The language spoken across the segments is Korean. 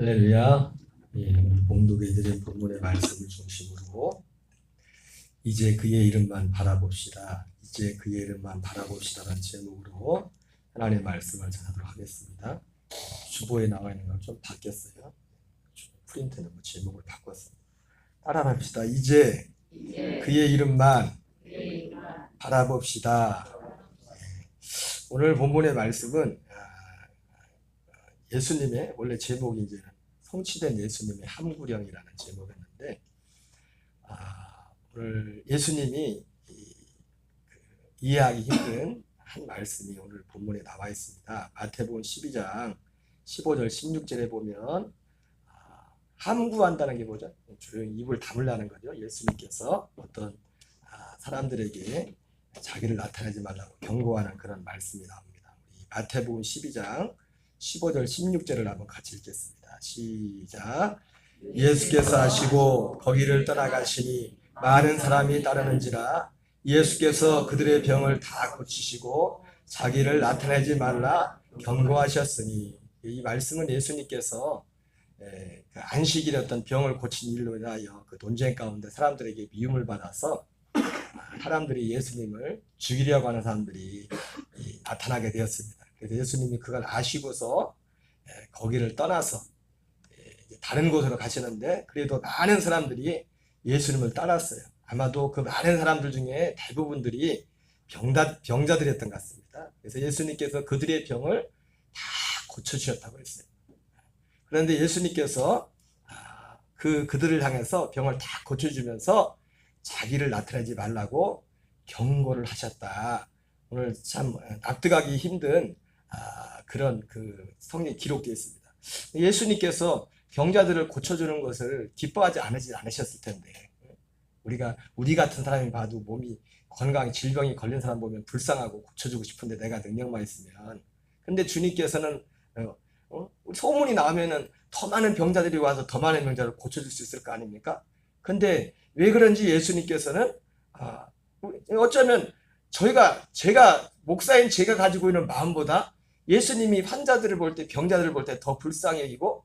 할렐루야. 예, 봉독해드린 본문의 말씀을 중심으로 이제 그의 이름만 바라봅시다. 이제 그의 이름만 바라봅시다라는 제목으로 하나님의 말씀을 전하도록 하겠습니다. 주보에 나와 있는 건 좀 바뀌었어요. 프린트는 제목을 바꿨어요. 따라합시다. 이제 그의 이름만 바라봅시다. 오늘 본문의 말씀은 예수님의 원래 제목이 이제 성취된 예수님의 함구령이라는 제목이었는데 오늘 예수님이 이해하기 힘든 한 말씀이 오늘 본문에 나와 있습니다. 마태복음 12장 15절 16절에 보면 함구한다는 게 뭐죠? 조용히 입을 다물라는 거죠. 예수님께서 어떤 사람들에게 자기를 나타내지 말라고 경고하는 그런 말씀이 나옵니다. 우리 마태복음 12장 15절 16절을 한번 같이 읽겠습니다. 시작. 예수께서 하시고 거기를 떠나가시니 많은 사람이 따르는지라 예수께서 그들의 병을 다 고치시고 자기를 나타내지 말라 경고하셨으니, 이 말씀은 예수님께서 안식일이었던 병을 고친 일로 인하여 그 논쟁 가운데 사람들에게 미움을 받아서 사람들이 예수님을 죽이려고 하는 사람들이 나타나게 되었습니다. 그래서 예수님이 그걸 아시고서 거기를 떠나서 다른 곳으로 가시는데 그래도 많은 사람들이 예수님을 따랐어요. 아마도 그 많은 사람들 중에 대부분들이 병자들이었던 것 같습니다. 그래서 예수님께서 그들의 병을 다 고쳐주셨다고 했어요. 그런데 예수님께서 그들을 향해서 병을 다 고쳐주면서 자기를 나타내지 말라고 경고를 하셨다. 오늘 참 납득하기 힘든 그런 성경에 기록되어 있습니다. 예수님께서 병자들을 고쳐주는 것을 기뻐하지 않으셨을 텐데, 우리 같은 사람이 봐도 몸이 건강에 질병이 걸린 사람 보면 불쌍하고 고쳐주고 싶은데 내가 능력만 있으면. 근데 주님께서는 소문이 나오면은 더 많은 병자들이 와서 더 많은 병자를 고쳐줄 수 있을 거 아닙니까? 근데 왜 그런지 예수님께서는 어쩌면 제가 목사인 제가 가지고 있는 마음보다 예수님이 환자들을 볼 때, 병자들을 볼 때 더 불쌍히 여기고,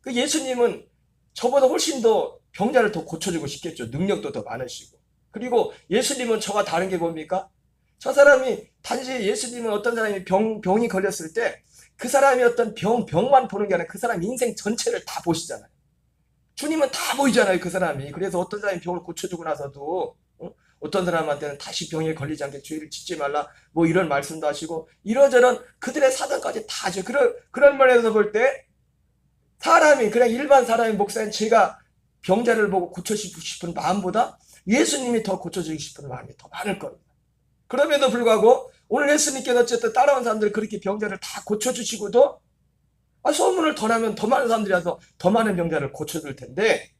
그 예수님은 저보다 훨씬 더 병자를 더 고쳐주고 싶겠죠. 능력도 더 많으시고. 그리고 예수님은 저와 다른 게 뭡니까? 저 사람이 단지 예수님은 어떤 사람이 병이 걸렸을 때 그 사람이 어떤 병만 보는 게 아니라 그 사람 인생 전체를 다 보시잖아요. 주님은 다 보이잖아요, 그 사람이. 그래서 어떤 사람이 병을 고쳐주고 나서도 어떤 사람한테는 다시 병에 걸리지 않게 죄를 짓지 말라 뭐 이런 말씀도 하시고 이러저런 그들의 사정까지 다 하죠. 그런 면에서 볼 때 사람이 그냥 일반 사람의 목사인 제가 병자를 보고 고쳐주고 싶은 마음보다 예수님이 더 고쳐주고 싶은 마음이 더 많을 겁니다. 그럼에도 불구하고 오늘 예수님께서 어쨌든 따라온 사람들 그렇게 병자를 다 고쳐주시고도 소문을 더 나면 더 많은 사람들이 와서 더 많은 병자를 고쳐줄 텐데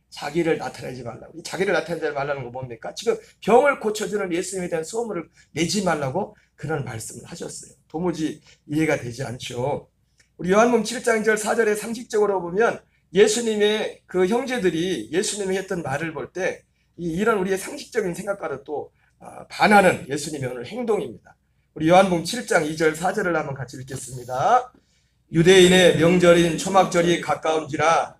자기를 나타내지 말라고. 자기를 나타내지 말라는 거 뭡니까? 지금 병을 고쳐주는 예수님에 대한 소문을 내지 말라고 그런 말씀을 하셨어요. 도무지 이해가 되지 않죠. 우리 요한복음 7장 2절 4절에 상식적으로 보면 예수님의 그 형제들이 예수님이 했던 말을 볼 때 이런 우리의 상식적인 생각과는 또 반하는 예수님의 오늘 행동입니다. 우리 요한복음 7장 2절 4절을 한번 같이 읽겠습니다. 유대인의 명절인 초막절이 가까운지라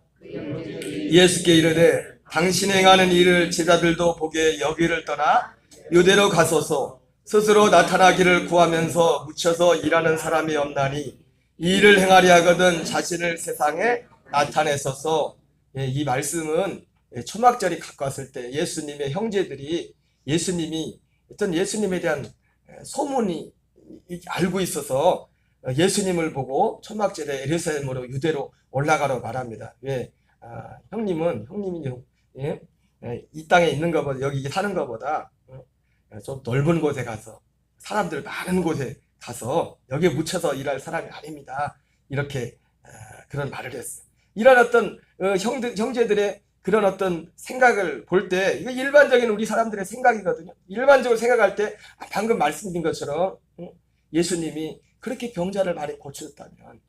예수께 이르되 당신 행하는 일을 제자들도 보게 여기를 떠나 유대로 가소서. 스스로 나타나기를 구하면서 묻혀서 일하는 사람이 없나니 이 일을 행하려 하거든 자신을 세상에 나타내소서. 이 말씀은 초막절이 가까웠을 때 예수님의 형제들이 예수님이 어떤 예수님에 대한 소문이 알고 있어서 예수님을 보고 초막절에 예루살렘으로 유대로 올라가라고 말합니다. 왜? 형님이 이 땅에 있는 것보다 여기 사는 것보다 좀 넓은 곳에 가서 사람들 많은 곳에 가서 여기에 묻혀서 일할 사람이 아닙니다. 이렇게 그런 말을 했어요. 이런 어떤 형제들의 그런 어떤 생각을 볼 때 이거 일반적인 우리 사람들의 생각이거든요. 일반적으로 생각할 때 방금 말씀드린 것처럼 예수님이 그렇게 병자를 많이 고쳤다면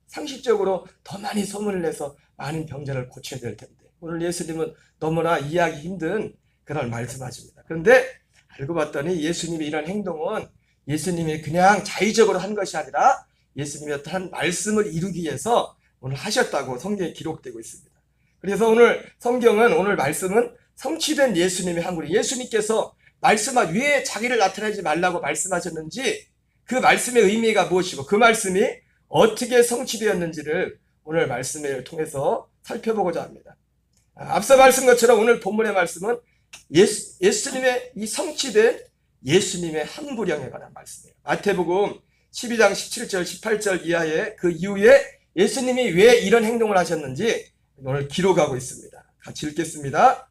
상식적으로 더 많이 소문을 내서 많은 병자를 고쳐야 될 텐데 오늘 예수님은 너무나 이해하기 힘든 그런 말씀하십니다. 그런데 알고 봤더니 예수님의 이런 행동은 예수님이 그냥 자의적으로 한 것이 아니라 예수님의 어떤 말씀을 이루기 위해서 오늘 하셨다고 성경에 기록되고 있습니다. 그래서 오늘 성경은, 오늘 말씀은 성취된 예수님의 한글이, 예수님께서 말씀하 왜 자기를 나타내지 말라고 말씀하셨는지, 그 말씀의 의미가 무엇이고 그 말씀이 어떻게 성취되었는지를 오늘 말씀을 통해서 살펴보고자 합니다. 앞서 말씀 것처럼 오늘 본문의 말씀은 예수님의 이 성취된 예수님의 한구령에 관한 말씀이에요. 마태복음 12장 17절 18절 이하의 그 이후에 예수님이 왜 이런 행동을 하셨는지 오늘 기록하고 있습니다. 같이 읽겠습니다.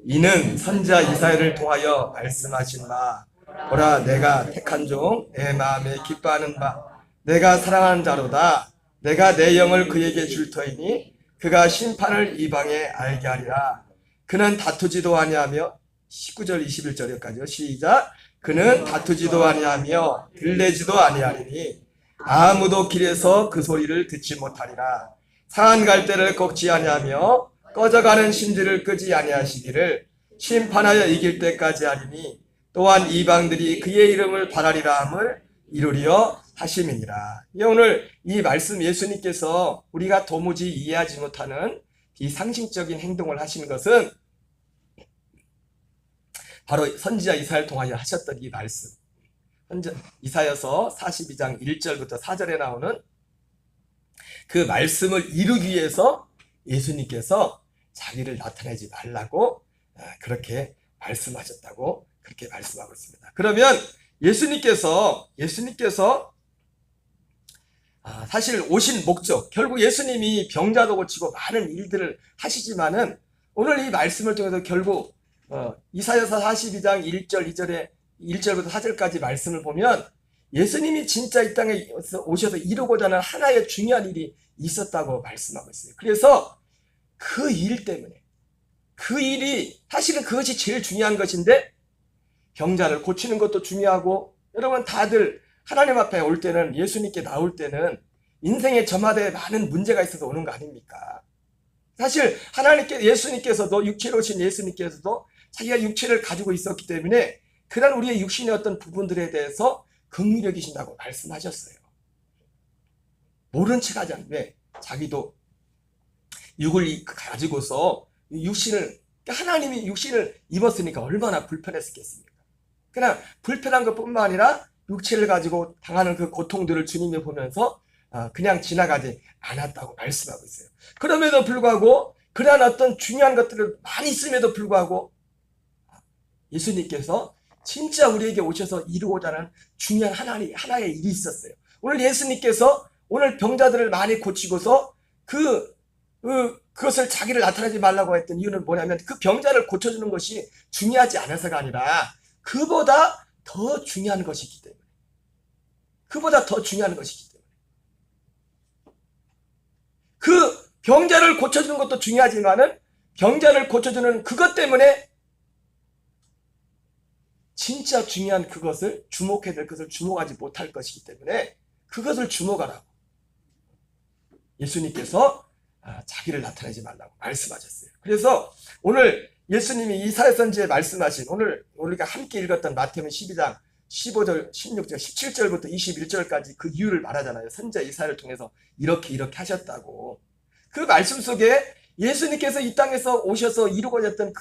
이는 선지자 이사야를 통하여 말씀하신 바, 보라 내가 택한 종 내 마음에 기뻐하는 바 내가 사랑하는 자로다. 내가 내 영을 그에게 줄 터이니 그가 심판을 이방에 알게 하리라. 그는 다투지도 아니하며 19절 21절까지요. 시작. 그는 다투지도 아니하며 들레지도 아니하리니 아무도 길에서 그 소리를 듣지 못하리라. 상한 갈대를 꺾지 아니하며 꺼져가는 심지를 끄지 아니하시기를 심판하여 이길 때까지 하리니 또한 이방들이 그의 이름을 바라리라 함을 이루려 하심이니라. 오늘 이 말씀, 예수님께서 우리가 도무지 이해하지 못하는 이 상식적인 행동을 하시는 것은 바로 선지자 이사야를 통하여 하셨던 이 말씀, 이사야서 42장 1절부터 4절에 나오는 그 말씀을 이루기 위해서 예수님께서 자기를 나타내지 말라고 그렇게 말씀하셨다고 그렇게 말씀하고 있습니다. 그러면 예수님께서 사실 오신 목적, 결국 예수님이 병자도 고치고 많은 일들을 하시지만은 오늘 이 말씀을 통해서 결국 이사야서 42장 1절 2절에 1절부터 4절까지 말씀을 보면 예수님이 진짜 이 땅에 오셔서 이루고자 하는 하나의 중요한 일이 있었다고 말씀하고 있어요. 그래서 그 일 때문에, 그 일이 사실은 그것이 제일 중요한 것인데, 병자를 고치는 것도 중요하고, 여러분 다들 하나님 앞에 올 때는, 예수님께 나올 때는 인생에 저마다 많은 문제가 있어서 오는 거 아닙니까? 사실 예수님께서도, 육체로 오신 예수님께서도 자기가 육체를 가지고 있었기 때문에 그런 우리의 육신의 어떤 부분들에 대해서 긍휼히 여기신다고 말씀하셨어요. 모른 척 하지 않는데 자기도 육을 가지고서 하나님이 육신을 입었으니까 얼마나 불편했겠습니까? 그냥 불편한 것뿐만 아니라 육체를 가지고 당하는 그 고통들을 주님이 보면서 그냥 지나가지 않았다고 말씀하고 있어요. 그럼에도 불구하고 그러한 어떤 중요한 것들을 많이 있음에도 불구하고 예수님께서 진짜 우리에게 오셔서 이루고자 하는 중요한 하나의 일이 있었어요. 오늘 예수님께서 오늘 병자들을 많이 고치고서 그것을 자기를 나타내지 말라고 했던 이유는 뭐냐면 그 병자를 고쳐주는 것이 중요하지 않아서가 아니라 그보다 더 중요한 것이기 때문에, 그 병자를 고쳐주는 것도 중요하지만은 병자를 고쳐주는 그것 때문에 진짜 중요한 그것을 주목해야 될 것을 주목하지 못할 것이기 때문에 그것을 주목하라고 예수님께서 자기를 나타내지 말라고 말씀하셨어요. 그래서 오늘 예수님이 이사야 선지에 말씀하신, 오늘 우리가 함께 읽었던 마태복음 12장 15절, 16절, 17절부터 21절까지 그 이유를 말하잖아요. 선지자 이사야를 통해서 이렇게 하셨다고. 그 말씀 속에 예수님께서 이 땅에서 오셔서 이루고자 했던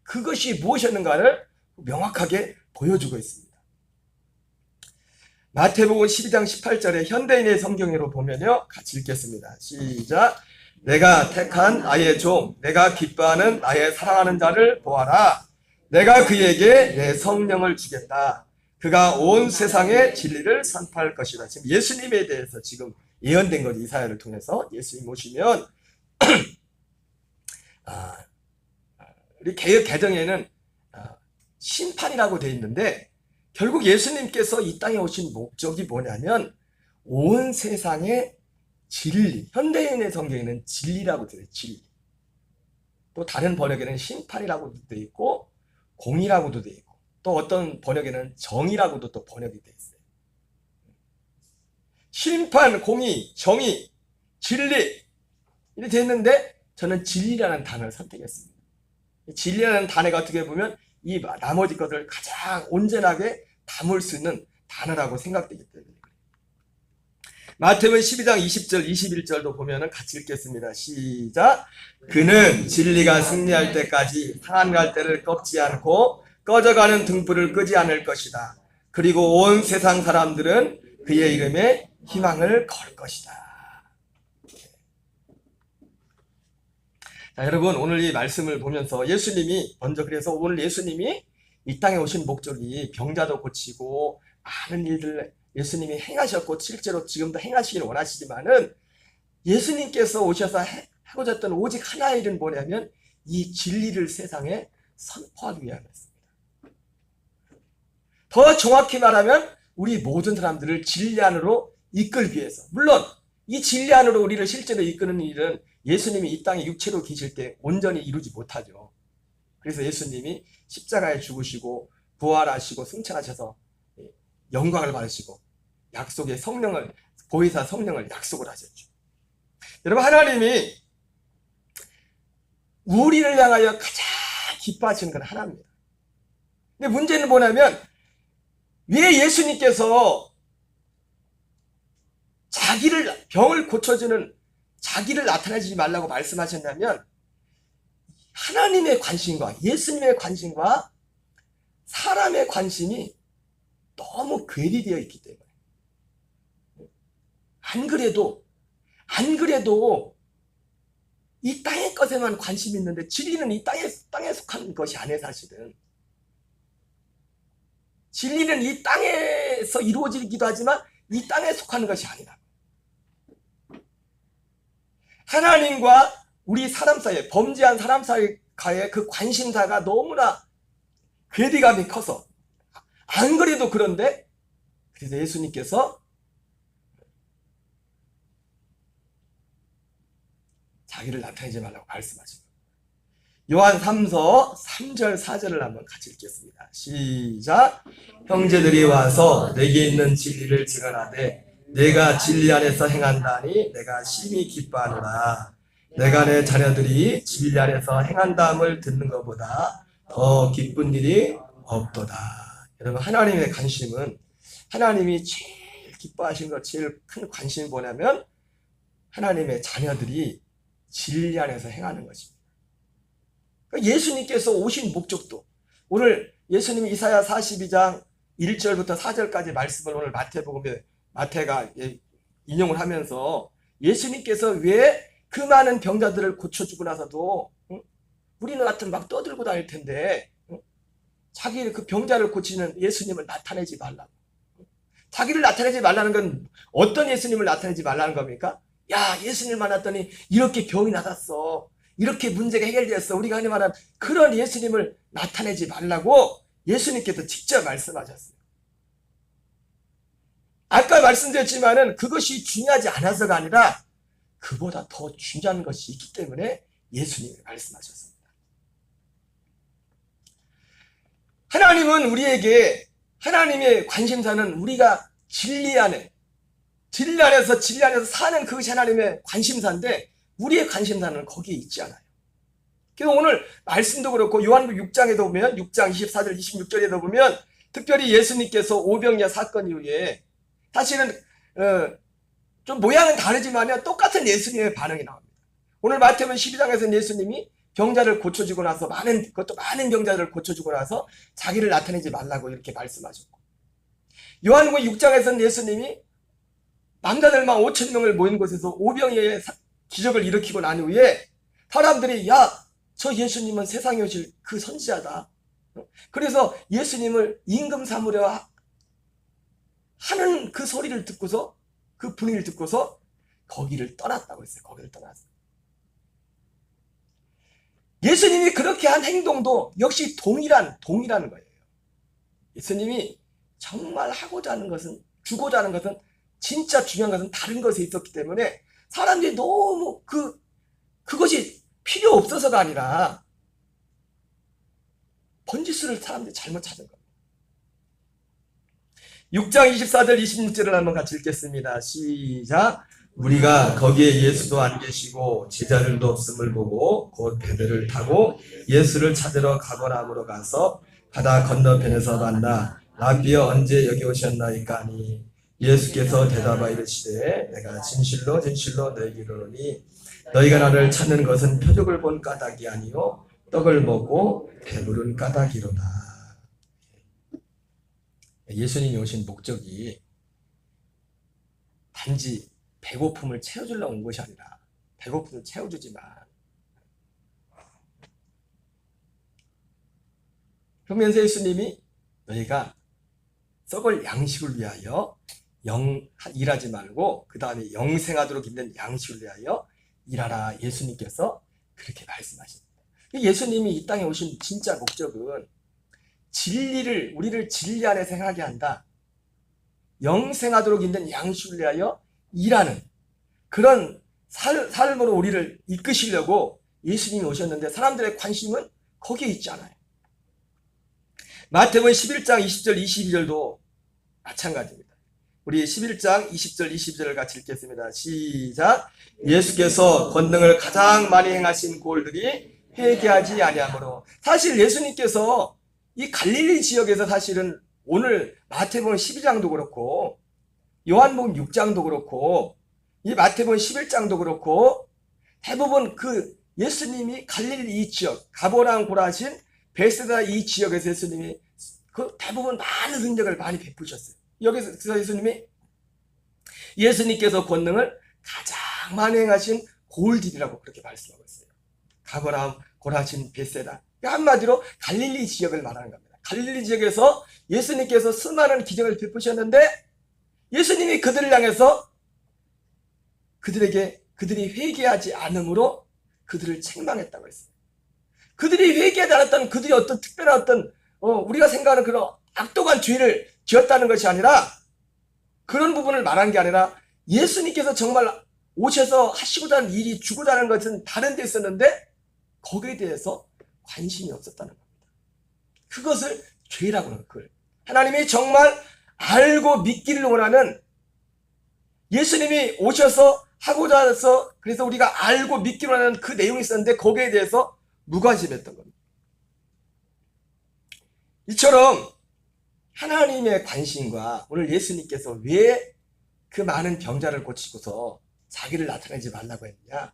그것이 무엇이었는가를 명확하게 보여주고 있습니다. 마태복음 12장 18절에 현대인의 성경으로 보면요, 같이 읽겠습니다. 시작. 내가 택한 나의 종, 내가 기뻐하는 나의 사랑하는 자를 보아라. 내가 그에게 내 성령을 주겠다. 그가 온 세상에 진리를 선포할 것이다. 지금 예수님에 대해서 지금 예언된 거죠. 이사야를 통해서 예수님 오시면 우리 개역 개정에는 심판이라고 되어 있는데 결국 예수님께서 이 땅에 오신 목적이 뭐냐면 온 세상의 진리, 현대인의 성경에는 진리라고 되어 있어요. 진리. 또 다른 번역에는 심판이라고도 되어 있고 공의라고도 되어 있고 또 어떤 번역에는 정의라고도 또 번역이 되어 있어요. 심판, 공의, 정의, 진리 이렇게 되어 있는데 저는 진리라는 단어를 선택했습니다. 진리라는 단어가 어떻게 보면 이 나머지 것을 가장 온전하게 담을 수 있는 단어라고 생각되기 때문에 마태복음 12장 20절 21절도 보면은 같이 읽겠습니다. 시작. 그는 진리가 승리할 때까지 상한 갈대를 꺾지 않고 꺼져가는 등불을 끄지 않을 것이다. 그리고 온 세상 사람들은 그의 이름에 희망을 걸 것이다. 자, 여러분, 오늘 이 말씀을 보면서 예수님이 먼저, 그래서 오늘 예수님이 이 땅에 오신 목적이 병자도 고치고 많은 일들 예수님이 행하셨고 실제로 지금도 행하시길 원하시지만은 예수님께서 오셔서 하고자 했던 오직 하나의 일은 뭐냐면 이 진리를 세상에 선포하기 위함이었습니다. 더 정확히 말하면 우리 모든 사람들을 진리 안으로 이끌기 위해서, 물론 이 진리 안으로 우리를 실제로 이끄는 일은 예수님이 이 땅에 육체로 계실 때 온전히 이루지 못하죠. 그래서 예수님이 십자가에 죽으시고 부활하시고 승천하셔서 영광을 받으시고 약속의 성령을, 보혜사 성령을 약속을 하셨죠. 여러분, 하나님이 우리를 향하여 가장 기뻐하시는 건 하나입니다. 근데 문제는 뭐냐면 왜 예수님께서 자기를, 병을 고쳐주는 자기를 나타내지 말라고 말씀하셨냐면 하나님의 관심과 예수님의 관심과 사람의 관심이 너무 괴리되어 있기 때문에, 안 그래도 이 땅의 것에만 관심이 있는데 진리는 이 땅에 속한 것이 아니에요. 사실은 진리는 이 땅에서 이루어지기도 하지만 이 땅에 속하는 것이 아니다. 하나님과 우리 사람 사이에, 범죄한 사람 사이의 그 관심사가 너무나 괴리감이 커서, 안 그래도 그런데, 그래서 예수님께서 자기를 나타내지 말라고 말씀하십니다. 요한 3서 3절 4절을 한번 같이 읽겠습니다. 시작. 형제들이 와서 내게 있는 진리를 증언하되 내가 진리 안에서 행한다니 내가 심히 기뻐하노라. 내가 내 자녀들이 진리 안에서 행한다함을 듣는 것보다 더 기쁜 일이 없도다. 여러분, 하나님의 관심은, 하나님이 제일 기뻐하신 것, 제일 큰 관심이 뭐냐면 하나님의 자녀들이 진리 안에서 행하는 것입니다. 예수님께서 오신 목적도, 오늘 예수님이 이사야 42장 1절부터 4절까지 말씀을 오늘 마태가 인용을 하면서 예수님께서 왜 그 많은 병자들을 고쳐주고 나서도 우리는 같은 막 떠들고 다닐 텐데 자기 그 병자를 고치는 예수님을 나타내지 말라고. 자기를 나타내지 말라는 건 어떤 예수님을 나타내지 말라는 겁니까? 야, 예수님 만났더니 이렇게 병이 나았어, 이렇게 문제가 해결되었어, 우리가 흔히 말하는 그런 예수님을 나타내지 말라고 예수님께서 직접 말씀하셨어요. 아까 말씀드렸지만은 그것이 중요하지 않아서가 아니라 그보다 더 중요한 것이 있기 때문에 예수님이 말씀하셨습니다. 하나님은 우리에게, 하나님의 관심사는 우리가 진리 안에서 사는 그것이 하나님의 관심사인데 우리의 관심사는 거기에 있지 않아요. 그래서 오늘 말씀도 그렇고 요한복음 6장에도 보면, 6장 24절 26절에도 보면 특별히 예수님께서 오병이어 사건 이후에 사실은 좀 모양은 다르지만 똑같은 예수님의 반응이 나옵니다. 오늘 마태복음 12장에서는 예수님이 병자를 고쳐주고 나서 그것도 많은 병자를 고쳐주고 나서 자기를 나타내지 말라고 이렇게 말씀하셨고, 요한복음 6장에서는 예수님이 남자들만 5,000명을 모인 곳에서 오병이어의 기적을 일으키고 난 후에 사람들이, 야, 저 예수님은 세상에 오실 그 선지자다. 그래서 예수님을 임금 삼으려 하는 그 소리를 듣고서, 그 분위기를 듣고서 거기를 떠났다고 했어요. 거기를 떠났어요. 예수님이 그렇게 한 행동도 역시 동일한 거예요. 예수님이 정말 하고자 하는 것은, 주고자 하는 것은, 진짜 중요한 것은 다른 것에 있었기 때문에 사람들이 너무 그것이 필요 없어서가 아니라 번지수를 사람들이 잘못 찾은 겁니다. 6장 24절 26절을 한번 같이 읽겠습니다. 시작. 우리가 거기에 예수도 안 계시고 제자들도 없음을 보고 곧 배들을 타고 예수를 찾으러 가버나움으로 가서 바다 건너편에서 만나 라비어 언제 여기 오셨나이까 하니 예수께서 대답하여 이르시되 내가 진실로 진실로 너희에게 이르노니 너희가 나를 찾는 것은 표적을 본 까닭이 아니요 떡을 먹고 배부른 까닭이로다. 예수님이 오신 목적이 단지 배고픔을 채워주려고 온 것이 아니라 배고픔을 채워주지만 그러면서 예수님이 너희가 썩을 양식을 위하여 일하지 말고 그 다음에 영생하도록 있는 양식을 위하여 일하라. 예수님께서 그렇게 말씀하십니다. 예수님이 이 땅에 오신 진짜 목적은 우리를 진리 안에 생각하게 한다. 영생하도록 있는 양식을 위하여 일하는 그런 삶으로 우리를 이끄시려고 예수님이 오셨는데 사람들의 관심은 거기에 있지 않아요. 마태복음 11장 20절 22절도 마찬가지입니다. 우리 11장 20절 22절을 같이 읽겠습니다. 시작. 예수께서 권능을 가장 많이 행하신 고을들이 회개하지 아니하므로. 사실 예수님께서 이 갈릴리 지역에서 사실은 오늘 마태복음 12장도 그렇고 요한복음 6장도 그렇고 이 마태복음 11장도 그렇고 대부분 그 예수님이 갈릴리 이 지역 가버나움 고라신 베세다 이 지역에서 예수님이 그 대부분 많은 능력을 많이 베푸셨어요. 여기서 예수님께서 권능을 가장 많이 행하신 고을들이라고 그렇게 말씀하고 있어요. 가버나움 고라신 베세다. 한마디로 갈릴리 지역을 말하는 겁니다. 갈릴리 지역에서 예수님께서 수많은 기적을 베푸셨는데 예수님이 그들을 향해서 그들이 회개하지 않음으로 그들을 책망했다고 했어요. 그들이 회개하지 않았다는 그들이 어떤 특별한 우리가 생각하는 그런 악독한 죄를 지었다는 것이 아니라 그런 부분을 말한 게 아니라 예수님께서 정말 오셔서 하시고자 하는 일이 주고자 하는 것은 다른 데 있었는데 거기에 대해서 관심이 없었다는 겁니다. 그것을 죄라고 하는 거예요. 하나님이 정말 알고 믿기를 원하는 예수님이 오셔서 하고자 해서 그래서 우리가 알고 믿기를 원하는 그 내용이 있었는데 거기에 대해서 무관심했던 겁니다. 이처럼 하나님의 관심과 오늘 예수님께서 왜 그 많은 병자를 고치고서 자기를 나타내지 말라고 했느냐.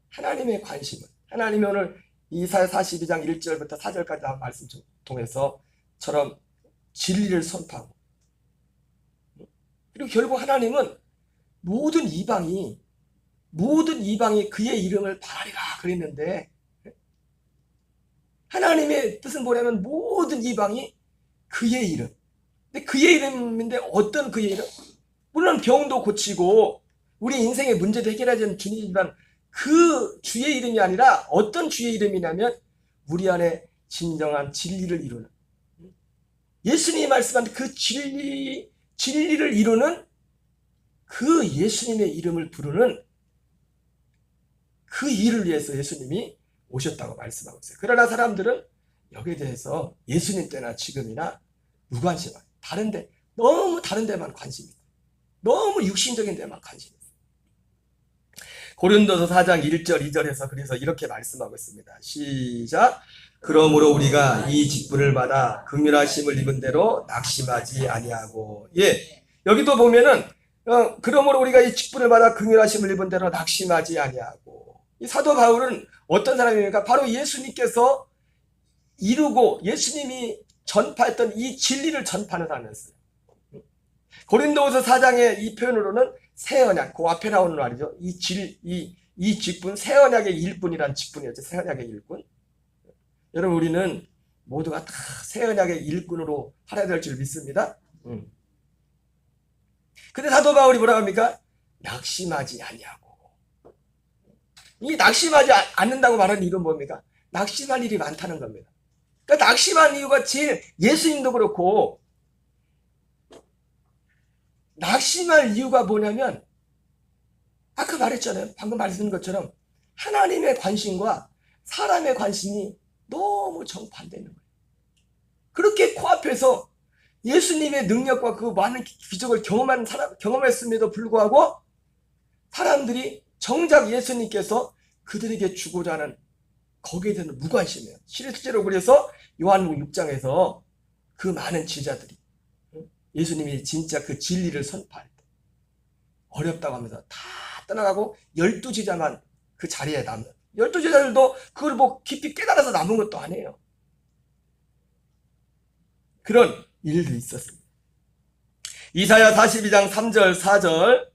하나님의 관심은 하나님이 오늘 이사야 42장 1절부터 4절까지 나온 말씀 통해서 처럼 진리를 선포하고 그리고 결국 하나님은 모든 이방이 그의 이름을 바라리라 그랬는데 하나님의 뜻은 뭐냐면 모든 이방이 그의 이름. 근데 그의 이름인데 어떤 그의 이름? 물론 병도 고치고 우리 인생의 문제도 해결하자는 주님이지만 그 주의 이름이 아니라 어떤 주의 이름이냐면 우리 안에 진정한 진리를 이루는 예수님이 말씀한 그 진리를 이루는 그 예수님의 이름을 부르는 그 일을 위해서 예수님이 오셨다고 말씀하고 있어요. 그러나 사람들은 여기에 대해서 예수님 때나 지금이나 무관심한 너무 다른 데만 관심이 있어요. 너무 육신적인 데만 관심이 있어요. 고린도서 4장 1절 2절에서 그래서 이렇게 말씀하고 있습니다. 시작. 그러므로 우리가 이 직분을 받아 긍휼하심을 입은 대로 낙심하지 아니하고. 여기도 보면은 그러므로 우리가 이 직분을 받아 긍휼하심을 입은 대로 낙심하지 아니하고. 이 사도 바울은 어떤 사람입니까? 바로 예수님께서 이루고 예수님이 전파했던 이 진리를 전파하는 사람이었어요. 고린도후서 4장의 이 표현으로는 새 언약, 그 앞에 나오는 말이죠. 이 직분, 새 언약의 일꾼이란 직분이었죠. 새 언약의 일꾼. 여러분 우리는 모두가 다 새 언약의 일꾼으로 살아야 될 줄 믿습니다. 근데 사도 바울이 뭐라고 합니까? 낙심하지 아니하고. 이 낙심하지 않는다고 말하는 이유는 뭡니까? 낙심할 일이 많다는 겁니다. 그러니까 낙심한 이유가 제일 예수님도 그렇고 낙심할 이유가 뭐냐면 아까 말했잖아요. 방금 말씀드린 것처럼 하나님의 관심과 사람의 관심이 너무 정반대인 거예요. 그렇게 코앞에서 예수님의 능력과 그 많은 기적을 경험했음에도 불구하고 사람들이 정작 예수님께서 그들에게 주고자 하는 거기에 대한 무관심이에요. 실제로 그래서 요한복음 6장에서 그 많은 제자들이 예수님이 진짜 그 진리를 선포할 때 어렵다고 하면서 다 떠나가고 12제자만 그 자리에 남은, 12제자들도 그걸 뭐 깊이 깨달아서 남은 것도 아니에요. 그런 일도 있었습니다. 이사야 42장 3절 4절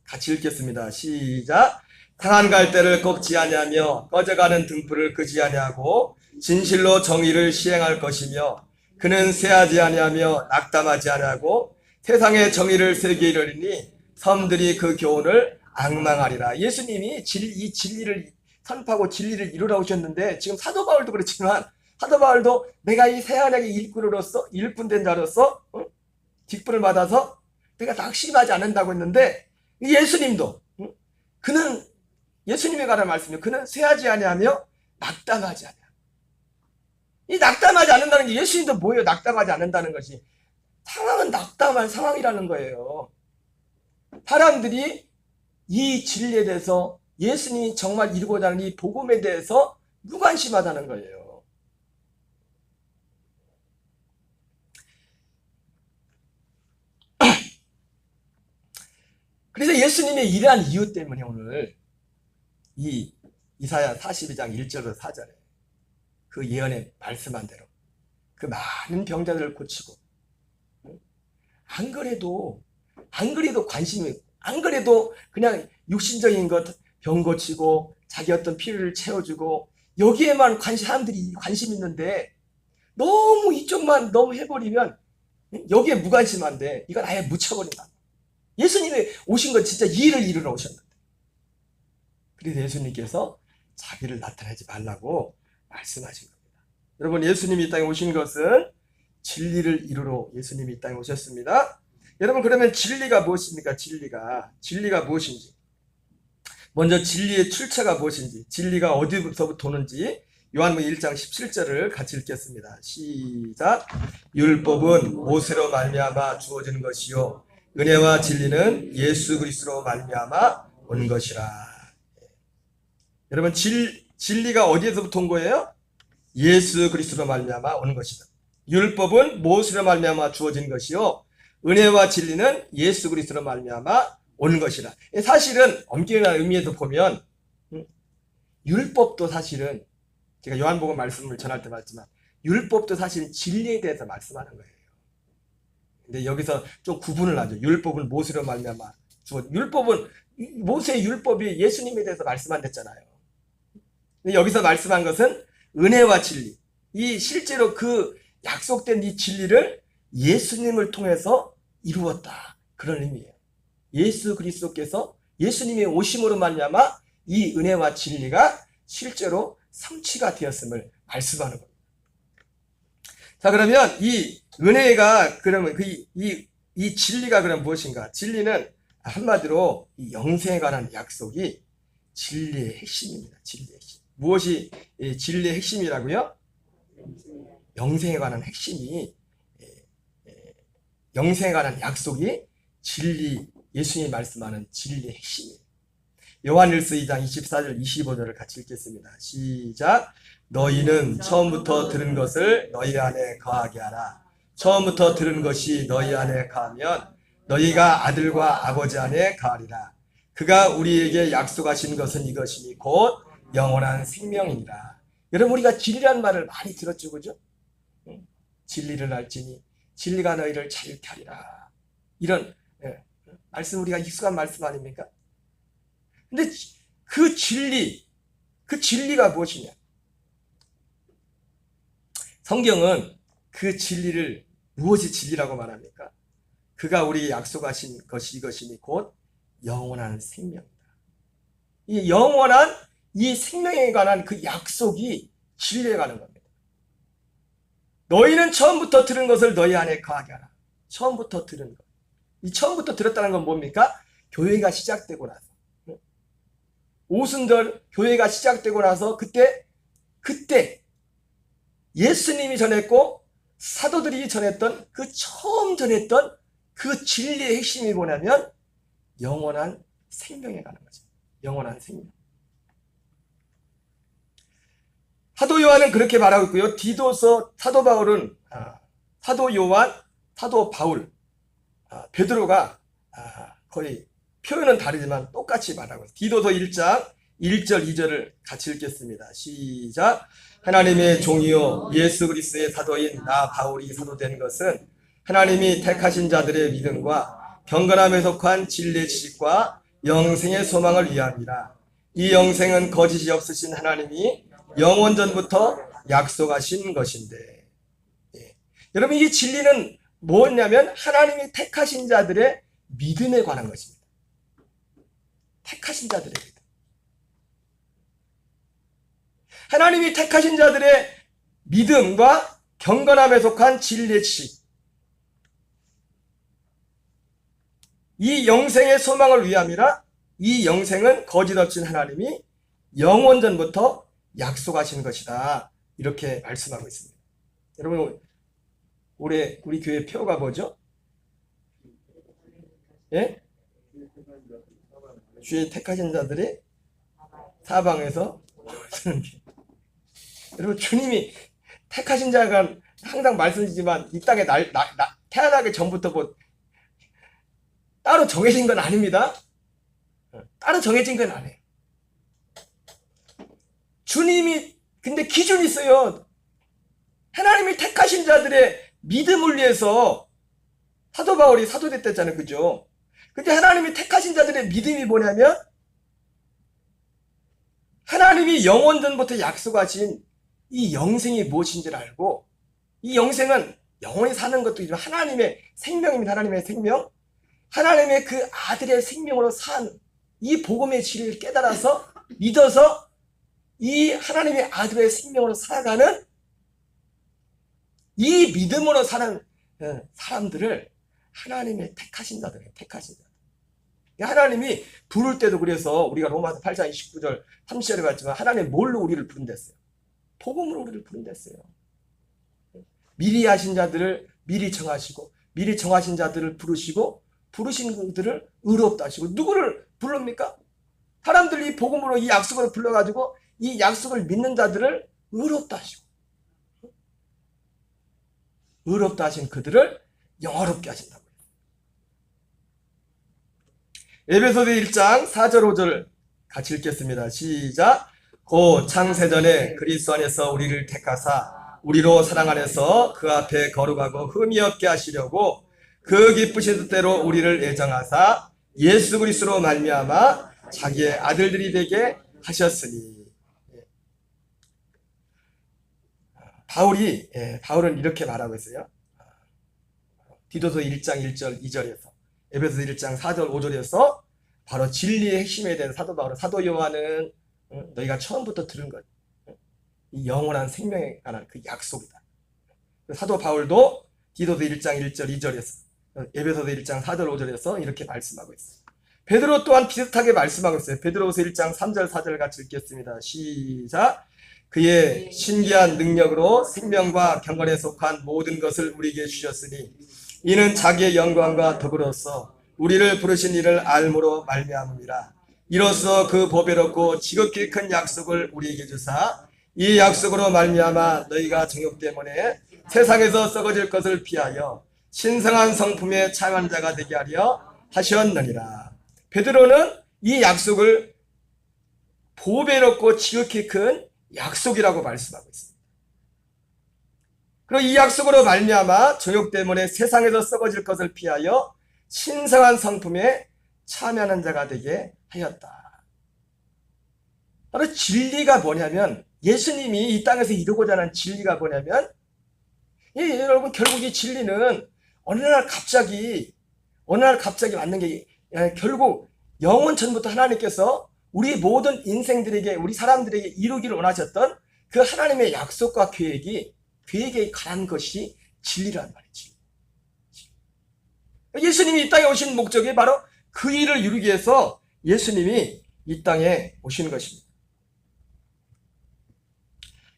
같이 읽겠습니다. 시작. 상한 갈대를 꺾지 아니하며 꺼져가는 등불을 끄지 아니하고 진실로 정의를 시행할 것이며 그는 쇠하지 아니하며 낙담하지 아니하고 세상에 정의를 세게 이르리니 섬들이 그 교훈을 앙망하리라. 예수님이 이 진리를 선포하고 진리를 이루러 오셨는데, 지금 사도 바울도 그렇지만 사도 바울도 내가 이 새하늘의 일꾼 된 자로서 직분을 받아서 내가 낙심하지 않는다고 했는데, 예수님도 그는 예수님에 관한 말씀이요, 그는 쇠하지 아니하며 낙담하지 아니하며. 이 낙담하지 않는다는 게 예수님도 뭐예요? 낙담하지 않는다는 것이 상황은 낙담할 상황이라는 거예요. 사람들이 이 진리에 대해서, 예수님이 정말 이루고자 하는 이 복음에 대해서 무관심하다는 거예요. 그래서 예수님의 이러한 이유 때문에 오늘 이 이사야 42장 1절에서 4절에 그 예언에 말씀한 대로 그 많은 병자들을 고치고, 안 그래도 관심이, 안 그래도 그냥 육신적인 것 병 고치고 자기 어떤 필요를 채워주고 여기에만 사람들이 관심 있는데, 너무 이쪽만 너무 해버리면 여기에 무관심한데 이건 아예 묻혀버린다. 예수님이 오신 건 진짜 이 일을 이루러 오셨는데, 그래서 예수님께서 자기를 나타내지 말라고 말씀하신 겁니다. 여러분, 예수님이 이 땅에 오신 것은 진리를 이루러 예수님이 이 땅에 오셨습니다. 여러분, 그러면 진리가 무엇입니까? 진리가 무엇인지, 먼저 진리의 출처가 무엇인지, 진리가 어디서부터 오는지 요한복음 1장 17절을 같이 읽겠습니다. 시작. 율법은 모세로 말미암아 주어진 것이요 은혜와 진리는 예수 그리스도로 말미암아 온 것이라. 여러분, 진리가 어디에서부터 온 거예요? 예수 그리스도로 말미암아 온 것이다. 율법은 모세로 말미암아 주어진 것이요 은혜와 진리는 예수 그리스도로 말미암아 온 것이라. 사실은 엄격한 의미에서 보면 율법도 사실은, 제가 요한복음 말씀을 전할 때 말했지만 율법도 사실 진리에 대해서 말씀하는 거예요. 근데 여기서 좀 구분을 하죠. 율법은 모세로 말미암아 율법은, 모세의 율법이 예수님에 대해서 말씀 안 됐잖아요. 근데 여기서 말씀한 것은 은혜와 진리, 이 실제로 그 약속된 이 진리를 예수님을 통해서 이루었다, 그런 의미예요. 예수 그리스도께서 예수님의 오심으로 말미암아 이 은혜와 진리가 실제로 성취가 되었음을 말씀하는 겁니다. 자, 그러면 이 은혜가, 그러면 이 진리가 그럼 무엇인가? 진리는 한마디로 이 영생에 관한 약속이 진리의 핵심입니다. 진리의 핵심. 무엇이 진리의 핵심이라고요? 영생에 관한 핵심이, 영생에 관한 약속이 예수님이 말씀하는 진리의 핵심이에요. 요한일서 2장 24절 25절을 같이 읽겠습니다. 시작. 너희는 처음부터 들은 것을 너희 안에 거하게 하라. 처음부터 들은 것이 너희 안에 거하면 너희가 아들과 아버지 안에 거하리라. 그가 우리에게 약속하신 것은 이것이니 곧 영원한 생명이니라. 여러분, 우리가 진리라는 말을 많이 들었죠, 그죠? 진리를 알지니 진리가 너희를 자유케 하리라. 이런 말씀, 우리가 익숙한 말씀 아닙니까? 근데 그 진리가 무엇이냐? 성경은 그 진리를 무엇이 진리라고 말합니까? 그가 우리에게 약속하신 것이 이것이니 곧 영원한 생명이다. 이 영원한 이 생명에 관한 그 약속이 진리에 관한 겁니다. 너희는 처음부터 들은 것을 너희 안에 거하게 하라. 처음부터 들은 것. 이 처음부터 들었다는 건 뭡니까? 교회가 시작되고 나서, 오순절 교회가 시작되고 나서 그때 예수님이 전했고 사도들이 전했던 그 처음 전했던 그 진리의 핵심이 뭐냐면 영원한 생명에 관한 거죠. 영원한 생명. 사도 요한은 그렇게 말하고 있고요. 디도서 사도 바울은 사도 요한, 사도 바울, 베드로가 거의 표현은 다르지만 똑같이 말하고 있어요. 디도서 1장 1절 2절을 같이 읽겠습니다. 시작. 하나님의 종이요 예수 그리스도의 사도인 나 바울이 사도된 것은 하나님이 택하신 자들의 믿음과 경건함에 속한 진리의 지식과 영생의 소망을 위함이라. 이 영생은 거짓이 없으신 하나님이 영원전부터 약속하신 것인데. 여러분, 이 진리는 뭐냐면 하나님이 택하신 자들의 믿음에 관한 것입니다. 택하신 자들의 믿음. 하나님이 택하신 자들의 믿음과 경건함에 속한 진리의 지식, 이 영생의 소망을 위함이라. 이 영생은 거짓 없인 하나님이 영원전부터 약속하신 것이다. 이렇게 말씀하고 있습니다. 여러분, 올해 우리 교회 표가 뭐죠? 예? 주의 택하신 자들이 사방에서 여러분, 주님이 택하신 자가 항상 말씀드리지만 이 땅에 태어나기 전부터 뭐 따로 정해진 건 아닙니다. 따로 정해진 건 아니에요. 주님이 근데 기준이 있어요. 하나님이 택하신 자들의 믿음을 위해서 사도 바울이 사도 됐댔잖아요. 그죠? 근데 하나님이 택하신 자들의 믿음이 뭐냐면 하나님이 영원전부터 약속하신 이 영생이 무엇인지를 알고, 이 영생은 영원히 사는 것도 있지만 하나님의 생명입니다. 하나님의 생명. 하나님의 그 아들의 생명으로 산 이 복음의 진리를 깨달아서 믿어서 이 하나님의 아들의 생명으로 살아가는 이 믿음으로 사는 사람들을 하나님의 택하신 자들이에요. 택하신 자들. 하나님이 부를 때도 그래서 우리가 로마서 8장 29절 30절에 봤지만 하나님 뭘로 우리를 부른댔어요? 복음으로 우리를 부른댔어요. 미리 하신 자들을 미리 정하시고, 미리 정하신 자들을 부르시고, 부르신 그들을 의롭다 하시고. 누구를 부릅니까? 사람들이 복음으로 이 약속을 불러가지고 이 약속을 믿는 자들을 의롭다 하시고, 의롭다 하신 그들을 영화롭게 하신다고요. 에베소서 1장 4절 5절 같이 읽겠습니다. 시작. 곧 창세전에 그리스도 안에서 우리를 택하사 우리로 사랑 안에서 그 앞에 거룩하고 흠이 없게 하시려고 그 기쁘신 뜻대로 우리를 애정하사 예수 그리스도로 말미암아 자기의 아들들이 되게 하셨으니. 바울은 이렇게 말하고 있어요. 디도서 1장 1절 2절에서, 에베소서 1장 4절 5절에서 바로 진리의 핵심에 대한 사도 바울, 사도 요한은 너희가 처음부터 들은 것, 이 영원한 생명에 관한 그 약속이다. 사도 바울도 디도서 1장 1절 2절에서, 에베소서 1장 4절 5절에서 이렇게 말씀하고 있어요. 베드로 또한 비슷하게 말씀하고 있어요. 베드로후서 1장 3절 4절 같이 읽겠습니다. 시작. 그의 신기한 능력으로 생명과 경건에 속한 모든 것을 우리에게 주셨으니 이는 자기의 영광과 덕으로서 우리를 부르신 이를 알므로 말미암음이라. 이로써 그 보배롭고 지극히 큰 약속을 우리에게 주사 이 약속으로 말미암아 너희가 정욕 때문에 세상에서 썩어질 것을 피하여 신성한 성품의 참한 자가 되게 하려 하셨느니라. 베드로는 이 약속을 보배롭고 지극히 큰 약속이라고 말씀하고 있습니다. 그리고 이 약속으로 말미암아 정욕 때문에 세상에서 썩어질 것을 피하여 신성한 성품에 참여하는 자가 되게 하였다. 바로 진리가 뭐냐면, 예수님이 이 땅에서 이루고자 하는 진리가 뭐냐면, 여러분, 결국 이 진리는 어느 날 갑자기 맞는 게, 결국 영원 전부터 하나님께서 우리 모든 인생들에게, 우리 사람들에게 이루기를 원하셨던 그 하나님의 약속과 계획에 관한 것이 진리란 말이지. 예수님이 이 땅에 오신 목적이 바로 그 일을 이루기 위해서 예수님이 이 땅에 오시는 것입니다.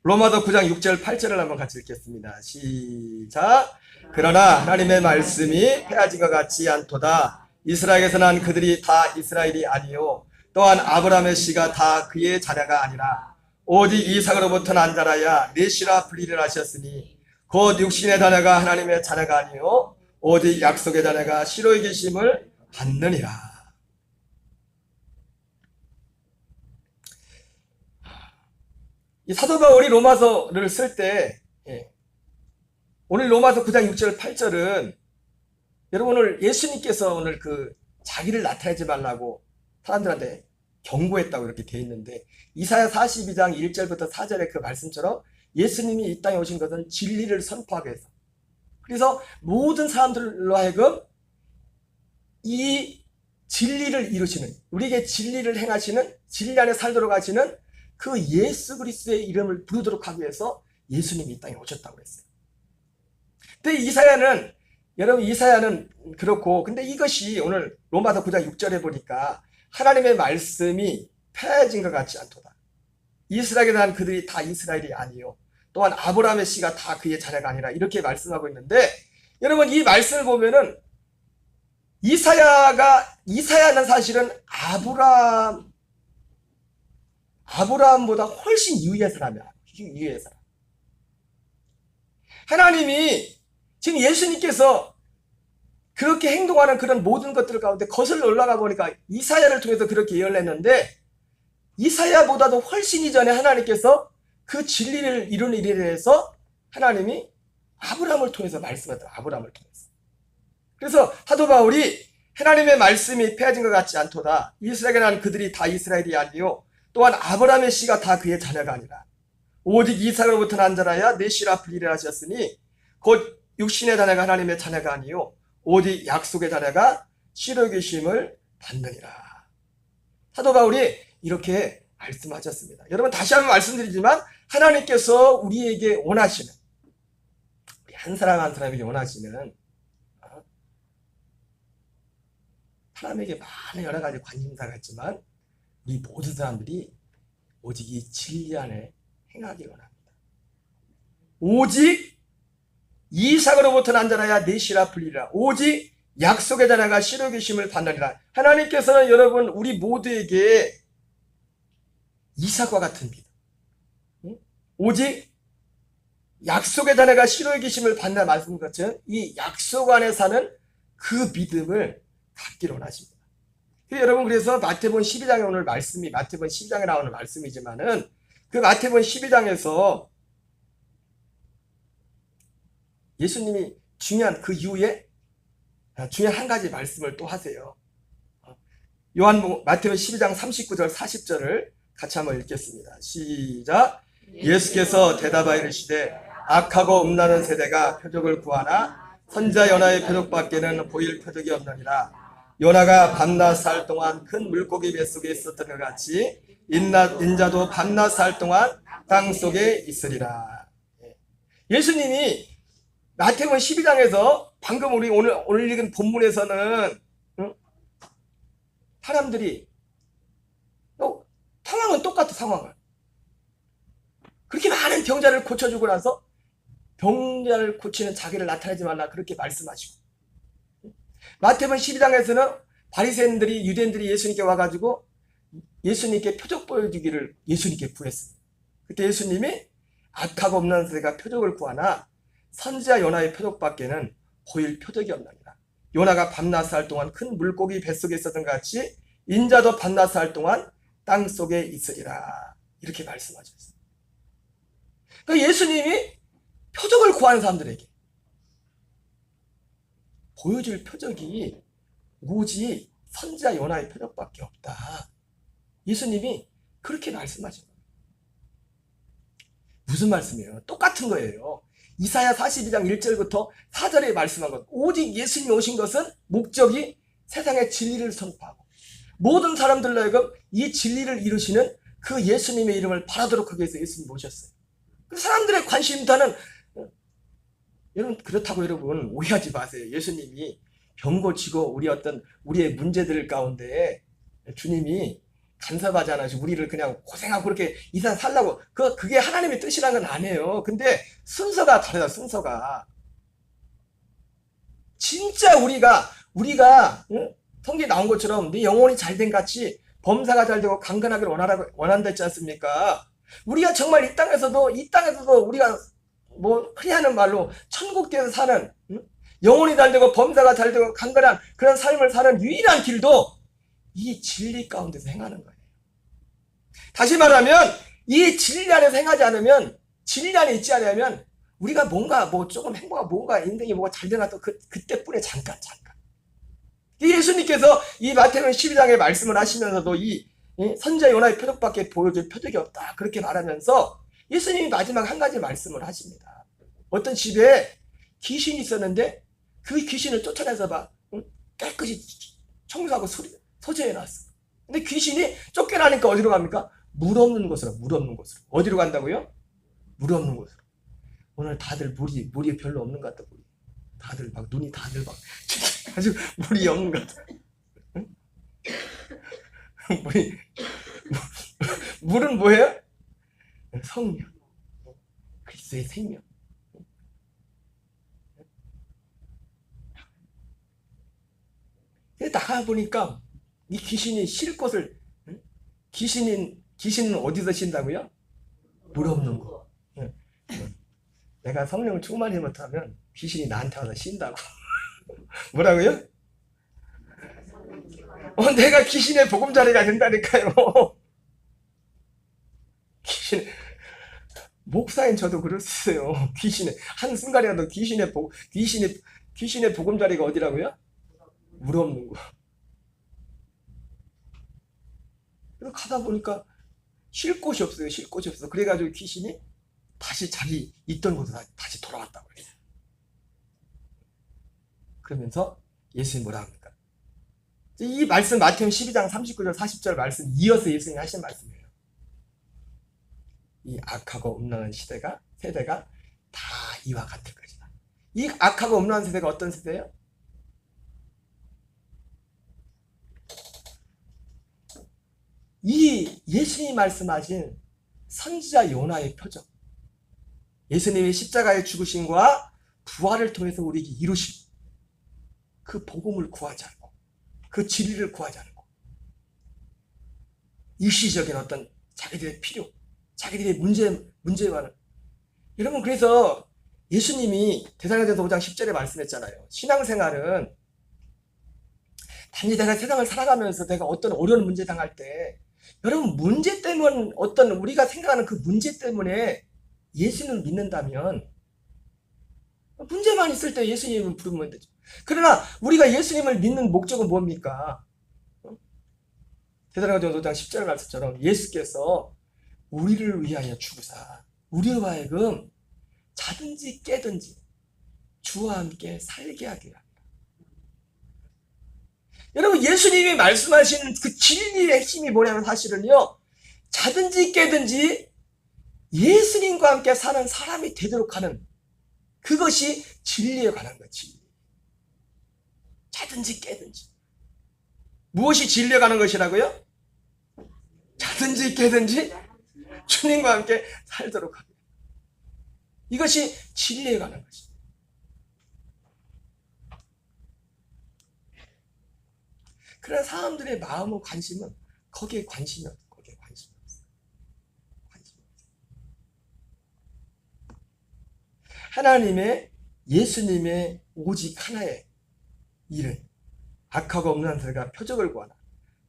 로마서 9장 6절 8절을 한번 같이 읽겠습니다. 시작. 그러나 하나님의 말씀이 폐하진과 같지 않도다. 이스라엘에서 난 그들이 다 이스라엘이 아니요 또한 아브라함의 씨가 다 그의 자녀가 아니라 오직 이삭으로부터 난 자라야 넷이라 분리를 하셨으니 곧 육신의 자녀가 하나님의 자녀가 아니요 오직 약속의 자녀가 시로의 계심을 받느니라. 이 사도 바울이 로마서를 쓸 때, 오늘 로마서 9장 6절 8절은 여러분 오늘 예수님께서 오늘 그 자기를 나타내지 말라고 사람들한테 경고했다고 이렇게 돼 있는데, 이사야 42장 1절부터 4절의 그 말씀처럼 예수님이 이 땅에 오신 것은 진리를 선포하기 위해서, 그래서 모든 사람들로 하여금 이 진리를 이루시는, 우리에게 진리를 행하시는, 진리 안에 살도록 하시는 그 예수 그리스도의 이름을 부르도록 하기 위해서 예수님이 이 땅에 오셨다고 했어요. 근데 이사야는, 여러분 이사야는 그렇고, 근데 이것이 오늘 로마서 9장 6절에 보니까 하나님의 말씀이 폐해진 것 같지 않도다. 이스라엘에 대한 그들이 다 이스라엘이 아니요, 또한 아브라함의 씨가 다 그의 자녀가 아니라, 이렇게 말씀하고 있는데, 여러분 이 말씀을 보면은 이사야는 사실은 아브라함보다 훨씬 유의의 사람이야. 유의의 사람. 하나님이 지금 예수님께서 그렇게 행동하는 그런 모든 것들 가운데 거슬러 올라가 보니까 이사야를 통해서 그렇게 예언을 했는데, 이사야보다도 훨씬 이전에 하나님께서 그 진리를 이루는 일에 대해서 하나님이 아브라함을 통해서 말씀하더라. 아브라함을 통해서. 그래서 사도 바울이 하나님의 말씀이 폐해진 것 같지 않도다. 이스라엘에 난 그들이 다 이스라엘이 아니요, 또한 아브라함의 씨가 다 그의 자녀가 아니라 오직 이삭으로부터 난 자라야 내 씨라 불리라 하셨으니 곧 육신의 자녀가 하나님의 자녀가 아니요 오직 약속의 자녀가 씨로 계심을 받느니라. 사도 바울이 이렇게 말씀하셨습니다. 여러분 다시 한번 말씀드리지만, 하나님께서 우리에게 원하시는, 우리 한 사람 한 사람에게 원하시는, 사람에게 많은 여러 가지 관심사가 있지만 우리 모든 사람들이 오직 이 진리 안에 행하기 원합니다. 오직 이삭으로부터 난 자라야 내 씨라 불리라. 오직 약속의 자녀가 씨로 계심을 받느니라. 하나님께서는 여러분 우리 모두에게 이삭과 같은 믿음, 오직 약속의 자녀가 씨로 계심을 받는 말씀 같은 이 약속 안에 사는 그 믿음을 갖기를 원하십니다. 여러분 그래서 마태복음 12장에 오늘 말씀이, 마태복음 12장에 나오는 말씀이지만은 그 마태복음 12장에서 예수님이 중요한 그 이후에 중요한 한 가지 말씀을 또 하세요. 마태복음 12장 39절 40절을 같이 한번 읽겠습니다. 시작. 예수께서 대답하여 이르시되 악하고 음란한 세대가 표적을 구하나 선지자 요나의 표적밖에는 보일 표적이 없느니라. 요나가 밤낮 살 동안 큰 물고기 뱃속에 있었던 것 같이 인자도 밤낮 살 동안 땅속에 있으리라. 예수님이 마태복음 12장에서 방금 우리 오늘 읽은 본문에서는 사람들이 상황은 똑같아. 상황은 그렇게 많은 병자를 고쳐주고 나서 병자를 고치는 자기를 나타내지 말라 그렇게 말씀하시고, 마태복음 12장에서는 바리새인들이, 유대인들이 예수님께 와가지고 예수님께 표적 보여주기를 예수님께 구했습니다. 그때 예수님이 악하고 없는 세대가 표적을 구하나 선지자 요나의 표적밖에는 보일 표적이 없느니라. 요나가 밤낮 살 동안 큰 물고기 뱃속에 있었던 것 같이 인자도 밤낮 살 동안 땅속에 있으리라. 이렇게 말씀하셨어요. 그러니까 예수님이 표적을 구하는 사람들에게 보여줄 표적이 오직 선지자 요나의 표적밖에 없다. 예수님이 그렇게 말씀하신 거예요. 무슨 말씀이에요? 똑같은 거예요. 이사야 42장 1절부터 4절에 말씀한 것. 오직 예수님이 오신 것은 목적이 세상의 진리를 선포하고 모든 사람들로 하여금 이 진리를 이루시는 그 예수님의 이름을 바라도록 하기 위해서 예수님이 오셨어요. 사람들의 관심사는, 여러분 그렇다고 여러분 오해하지 마세요. 예수님이 병 고치고 우리의 문제들 가운데 주님이 간섭하지 않으시고 우리를 그냥 고생하고 그렇게 이 세상 살라고, 그게 하나님의 뜻이라는 건 아니에요. 근데 순서가 다르다. 순서가 진짜 우리가 성경에 나온 것처럼 네 영혼이 잘된 같이 범사가 잘되고 강건하기를 원한다 했지 않습니까? 우리가 정말 이 땅에서도 우리가 뭐 흔히 하는 말로 천국에서 사는 영혼이 잘 되고 범사가 잘 되고 강건한 그런 삶을 사는 유일한 길도 이 진리 가운데서 행하는 거예요. 다시 말하면 이 진리 안에서 행하지 않으면, 진리 안에 있지 않으면 우리가 뭔가 뭐 조금 행복하고 뭔가 인생이 뭐가 잘 되나 또 그때뿐에 잠깐. 예수님께서 이 마태복음 12장에 말씀을 하시면서도 이 선지자 요나의 표적밖에 보여줄 표적이 없다 그렇게 말하면서 예수님이 마지막 한 가지 말씀을 하십니다. 어떤 집에 귀신이 있었는데 그 귀신을 쫓아내서 깨끗이 청소하고 소재해놨어. 근데 귀신이 쫓겨나니까 어디로 갑니까? 물 없는 곳으로. 어디로 간다고요? 물 없는 곳으로. 오늘 다들 물이 별로 없는 것 같다. 다들 눈이 다들 아주 물이 없는 것 같아. 응? 물은 뭐예요? 성령, 그리스도의 생명. 나가 보니까 이 귀신이 쉴 곳을, 귀신은 어디서 쉰다고요? 물 없는 곳. 내가 성령을 충만히 못하면 귀신이 나한테 와서 쉰다고. 뭐라고요? 내가 귀신의 보금자리가 된다니까요. 목사인 저도 그럴 수 있어요. 한순간이라도 귀신의 보금자리가 어디라고요? 물 없는 곳. 그래서 가다 보니까 쉴 곳이 없어요. 그래가지고 귀신이 다시 자기 있던 곳으로 다시 돌아왔다고 해요. 그러면서 예수님 뭐라 합니까? 이 말씀 마태복음 12장 39절 40절 말씀 이어서 예수님이 하신 말씀이에요. 이 악하고 음란한 세대가 다 이와 같을 것이다. 이 악하고 음란한 세대가 어떤 세대예요? 이 예수님이 말씀하신 선지자 요나의 표적, 예수님의 십자가의 죽으심과 부활을 통해서 우리에게 이루신 그 복음을 구하지 않고, 그 진리를 구하지 않고, 일시적인 어떤 자기들의 필요, 자기들의 문제와는. 여러분, 그래서 예수님이 대사로전서 5장 10절에 말씀했잖아요. 신앙생활은 단지 내가 세상을 살아가면서 내가 어떤 어려운 문제 당할 때, 여러분, 문제 때문에, 어떤 우리가 생각하는 그 문제 때문에 예수님을 믿는다면, 문제만 있을 때 예수님을 부르면 되죠. 그러나 우리가 예수님을 믿는 목적은 뭡니까? 대사로전서 5장 10절 말씀처럼 예수께서 우리를 위하여 죽으사 우리로 하여금 자든지 깨든지 주와 함께 살게 하게 합니다. 여러분, 예수님이 말씀하시는 그 진리의 핵심이 뭐냐면 사실은요, 자든지 깨든지 예수님과 함께 사는 사람이 되도록 하는, 그것이 진리에 관한 거지. 자든지 깨든지. 무엇이 진리에 관한 것이라고요? 자든지 깨든지 주님과 함께 살도록 합니다. 이것이 진리에 관한 것입니다. 그러나 사람들의 마음과 관심은 거기에 관심이 없어요. 하나님의, 예수님의 오직 하나의 일은 악하고 없는 세대가 표적을 구하나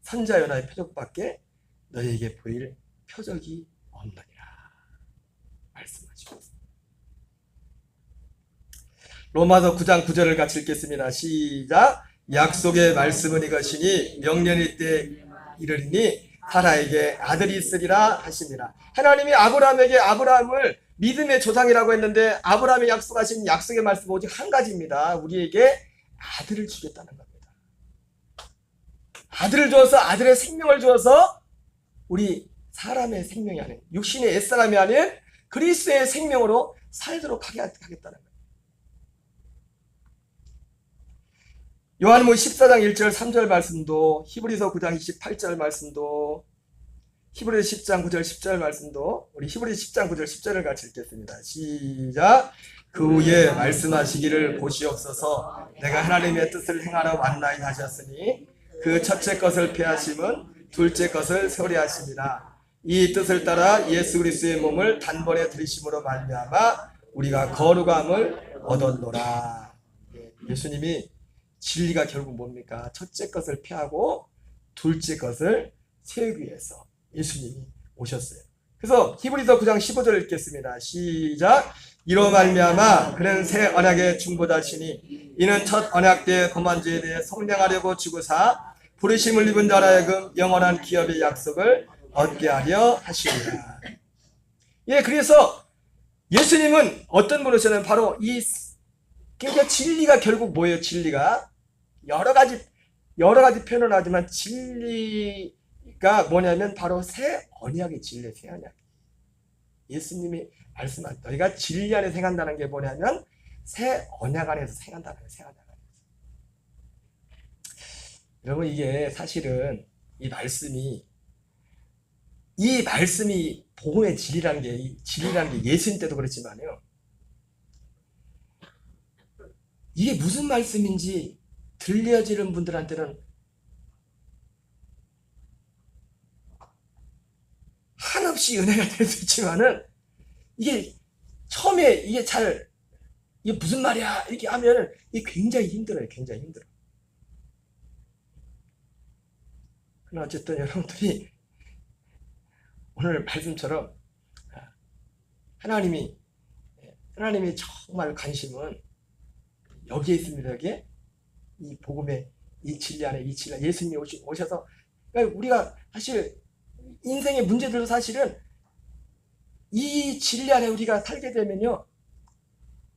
선지자 요나의 표적밖에 너희에게 보일 표적이 없느니라 말씀하시고 있습니다. 로마서 9장 9절을 같이 읽겠습니다. 시작. 약속의 말씀은 이것이니 명령일 때 이르리니 사라에게 아들이 있으리라 하십니다. 하나님이 아브라함을 믿음의 조상이라고 했는데, 아브라함이 약속하신 약속의 말씀은 오직 한 가지입니다. 우리에게 아들을 주겠다는 겁니다. 아들을 주어서, 아들의 생명을 주어서 우리 사람의 생명이 아닌, 육신의 옛사람이 아닌 그리스도의 생명으로 살도록 하겠다는 거예요. 요한복음 14장 1절 3절 말씀도, 히브리서 9장 28절 말씀도, 히브리서 10장 9절 10절 말씀도, 우리 히브리서 10장 9절 10절을 같이 읽겠습니다. 시작. 그 후에 말씀하시기를 보시옵소서. 내가 하나님의 뜻을 행하러 왔나이 하셨으니 그 첫째 것을 폐하심은 둘째 것을 소리하심이라. 이 뜻을 따라 예수 그리스도의 몸을 단번에 들이심으로 말미암아 우리가 거룩함을 얻었노라. 예수님이 진리가 결국 뭡니까? 첫째 것을 피하고 둘째 것을 세우기 위해서 예수님이 오셨어요. 그래서 히브리서 9장 15절 읽겠습니다. 시작. 이로 말미암아 그는 새 언약의 중보자시니 이는 첫 언약 때 범한 죄에 대해 속량하려고 죽으사 부르심을 입은 자라 하여금 영원한 기업의 약속을 얻게 하려 하시니라. 예, 그래서 예수님은 어떤 분이시냐면 바로 그러니까 진리가 결국 뭐예요? 진리가 여러 가지 표현을 하지만 진리가 뭐냐면 바로 새 언약의 진리, 새 언약. 예수님이 말씀한 너희가 진리 안에 생한다는 게 뭐냐면 새 언약 안에서 생한다는 거예요. 새 언약 안에서. 여러분, 이게 사실은 이 말씀이 복음의 진리라는 게 예수님 때도 그렇지만요. 이게 무슨 말씀인지 들려지는 분들한테는 한없이 은혜가 될 수 있지만은 이게 처음에 이게 무슨 말이야 이렇게 하면은 이게 굉장히 힘들어요. 굉장히 힘들어. 그러나 어쨌든 여러분들이 오늘 말씀처럼 하나님이 정말 관심은 여기에 있습니다. 여기에 이 복음의 이 진리 안에 예수님이 오셔서 그러니까 우리가 사실 인생의 문제들도 사실은 이 진리 안에 우리가 살게 되면요,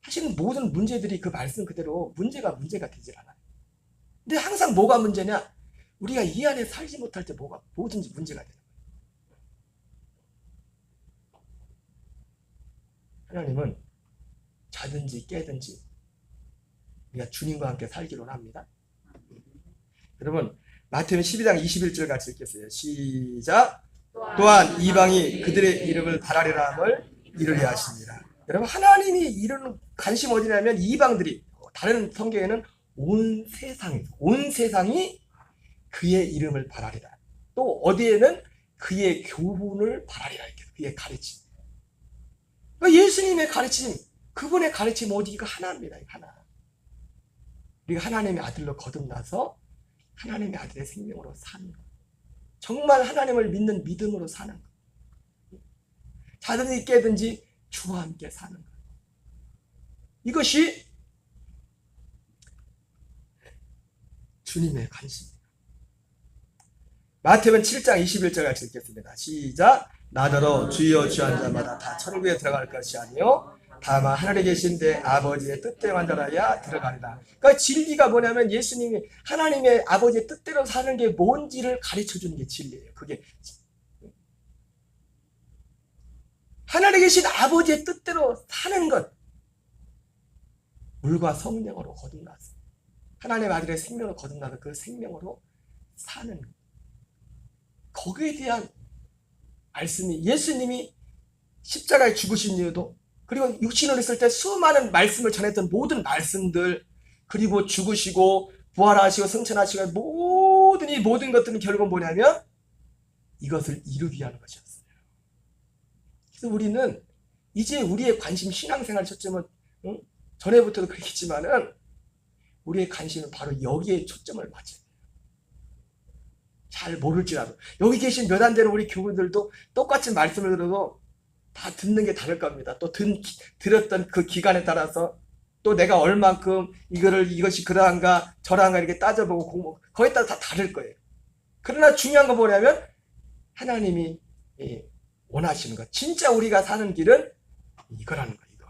사실은 모든 문제들이 그 말씀 그대로 문제가 되질 않아요. 근데 항상 뭐가 문제냐? 우리가 이 안에 살지 못할 때 뭐든지 문제가 되는 거예요. 하나님은 자든지 깨든지 우리가 주님과 함께 살기로 합니다. 여러분, 마태복음 12장 21절 같이 읽겠어요. 시작. 또한 이방이 그들의 이름을 바라리라 함을 이루려 하십니다. 여러분, 하나님이 이런 관심 어디냐면 이방들이, 다른 성경에는 온 세상이 그의 이름을 바라리라. 또 어디에는 그의 교훈을 바라리라. 그의 가르침. 그러니까 예수님의 가르침, 그분의 가르침 어디가 하나입니다. 하나. 우리가 하나님의 아들로 거듭나서 하나님의 아들의 생명으로 사는 것. 정말 하나님을 믿는 믿음으로 사는 것. 자든지 깨든지 주와 함께 사는 것. 이것이 주님의 관심입니다. 마태복음 7장 21절 같이 읽겠습니다. 시작. 나더러 주여 주한 자마다 다 천국에 들어갈 것이 아니요 다만 하늘에 계신 내 아버지의 뜻대로 한 자라야 들어가리라. 그러니까 진리가 뭐냐면 예수님이 하나님의 아버지의 뜻대로 사는 게 뭔지를 가르쳐주는 게 진리예요. 그게 하늘에 계신 아버지의 뜻대로 사는 것, 물과 성령으로 거듭나서 하나님의 아들의 생명으로 거듭나서 그 생명으로 사는 것. 거기에 대한 말씀이 예수님이 십자가에 죽으신 이유도, 그리고 육신으로 있을 때 수많은 말씀을 전했던 모든 말씀들, 그리고 죽으시고 부활하시고 승천하시고 모든 것들은 결국은 뭐냐면 이것을 이루기 위한 것이었어요. 그래서 우리는 이제 우리의 관심, 신앙생활 초점은 전에부터도 그랬지만은 우리의 관심은 바로 여기에 초점을 맞춰야 돼요. 잘 모를지라도 여기 계신 몇 안 되는 우리 교우들도 똑같은 말씀을 들어도 다 듣는 게 다를 겁니다. 또 들었던 그 기간에 따라서 또 내가 얼만큼 이것이 그러한가 저러한가 이렇게 따져보고 거기에 따라 다 다를 거예요. 그러나 중요한 건 뭐냐면 하나님이 원하시는 것, 진짜 우리가 사는 길은 이거라는 거예요. 이거.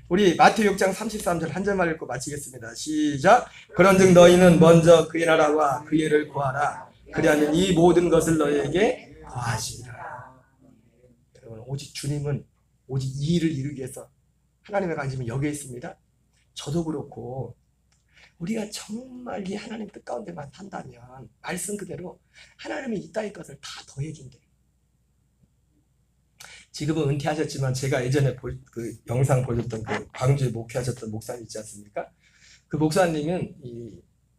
우리 마태복음 6장 33절 한 절만 읽고 마치겠습니다. 시작. 그런즉 너희는 먼저 그의 나라와 그의 의를 구하라. 그리하면 이 모든 것을 너희에게 더하시리라. 여러분, 오직 주님은 오직 이 일을 이루기 위해서 하나님의 관심은 여기에 있습니다. 저도 그렇고 우리가 정말 이 하나님 뜻 가운데만 산다면 말씀 그대로 하나님이 이따위 것을 다 더해 준대요. 지금은 은퇴하셨지만 제가 예전에 그 영상 보셨던 그 광주에 목회하셨던 목사님 있지 않습니까? 그 목사님은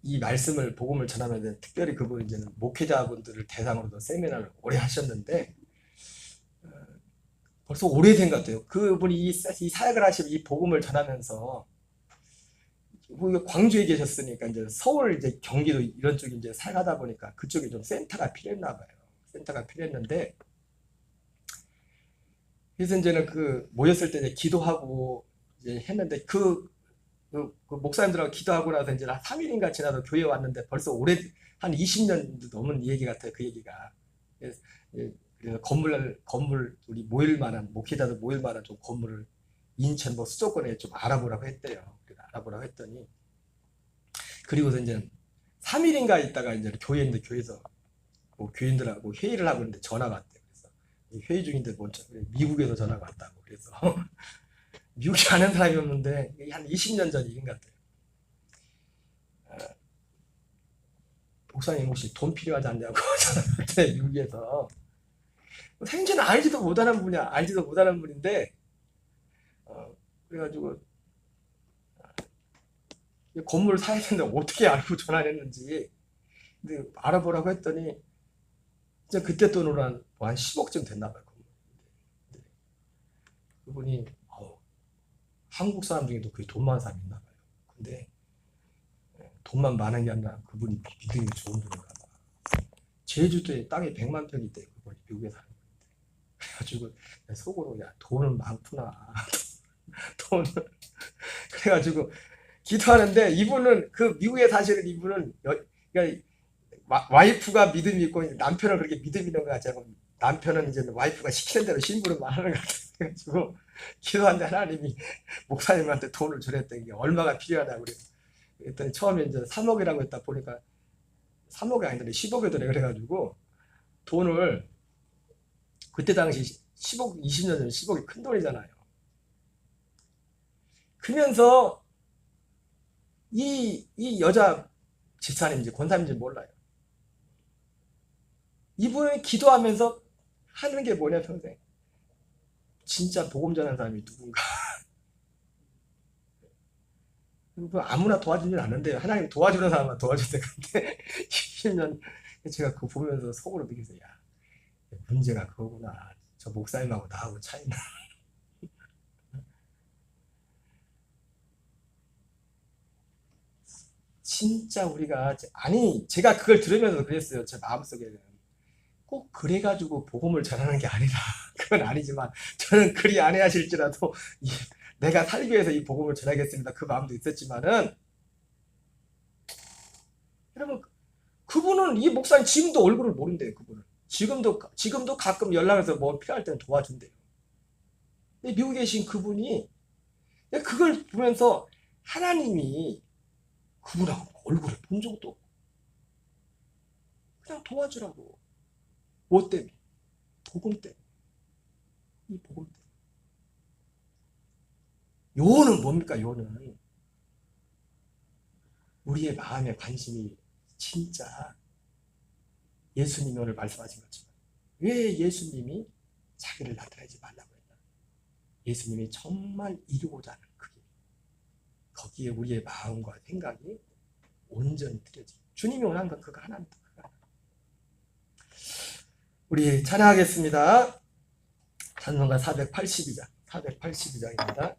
이 말씀을 복음을 전하면서 특별히 그분 이제는 목회자분들을 대상으로도 세미나를 오래 하셨는데 벌써 오래된 것 같아요. 그분이 이 사역을 하시고 이 복음을 전하면서 광주에 계셨으니까 이제 서울 이제 경기도 이런 쪽에 이제 살다 보니까 그쪽에 좀 센터가 필요했나 봐요. 센터가 필요했는데 그래서 이제는 그 모였을 때 이제 기도하고 이제 했는데 그 목사님들하고 기도하고 나서 이제 한 3일인가 지나서 교회 왔는데 벌써 한 20년 넘은 얘기 같아요. 그 얘기가. 그래서, 그래서 건물 우리 모일 만한 목회자들 모일 만한 좀 건물을 인천 뭐 수도권에 좀 알아보라고 했대요. 그래서 알아보라고 했더니 그리고서 이제 3일인가 있다가 이제 교회에서 뭐 교인들하고 회의를 하고 있는데 전화가 왔대요. 그래서 회의 중인데 먼저 미국에서 전화가 왔다고. 그래서 미국에 아는 사람이 없는데 한 20년 전 일인 것 같아요. 목사님 혹시 돈 필요하지 않냐고 전화가 왔대 미국에서. 생전 알지도 못하는 분인데 그래가지고 건물을 사야 되는데 어떻게 알고 전화를 했는지 근데 알아보라고 했더니 이제 그때 돈으로 한 10억쯤 됐나 봐요. 그분이 한국 사람 중에도 거의 돈 많은 사람이 있나 봐요. 근데 돈만 많은 게 아니라 그분이 믿음이 좋은 분인가 봐. 제주도에 땅이 100만 평이 있대. 그분이 미국에 사는 분인데. 그래가지고 속으로 야 돈은 많구나. 돈은 그래가지고 기도하는데 이분은 그 미국에 사시는 이분은 그러니까 와이프가 믿음이 있고 남편은 그렇게 믿음이 있는 것 같지 않고 남편은 이제 와이프가 시키는 대로 심부름만 하는 것 같아요. 그래가지고 기도하는데 하나님이 목사님한테 돈을 주랬대. 이게 얼마가 필요하다고 그랬더니 처음에 이제 3억이라고 했다 보니까 3억이 아니더래 10억이더래. 그래가지고 돈을 그때 당시 10억 20년 전 10억이 큰 돈이잖아요. 그러면서 이 여자 집사님인지 권사님인지 몰라요. 이분이 기도하면서 하는 게 뭐냐 평생 진짜 복음 전하는 사람이 누군가 아무나 도와주진 않는데요. 하나님 도와주는 사람만 도와주세요. 근데 20년 제가 그거 보면서 속으로 느꼈어요. 야, 문제가 그거구나. 저 목사님하고 나하고 차이나. 진짜 우리가 제가 그걸 들으면서 그랬어요. 제 마음속에는 꼭 그래가지고 복음을 전하는 게 아니라 그건 아니지만 저는 그리 아니하실지라도 내가 살기 위해서 이 복음을 전하겠습니다. 그 마음도 있었지만은 여러분 그분은 이 목사님 지금도 얼굴을 모른대요. 그분은 지금도 가끔 연락해서 뭐 필요할 때는 도와준대요. 미국에 계신 그분이 그걸 보면서 하나님이 그분하고 얼굴을 본 적도 없고 그냥 도와주라고. 뭐 때문에? 복음 때문에. 이 복음 때문에. 요는 뭡니까? 요는 우리의 마음의 관심이 진짜 예수님이 오늘 말씀하신 것처럼 왜 예수님이 자기를 나타내지 말라고 했나? 예수님이 정말 이루고자 하는 그게 거기에 우리의 마음과 생각이 온전히 들여지고 주님이 원하는 건 그거 하나입니다. 우리 찬양하겠습니다. 찬송가 482장입니다.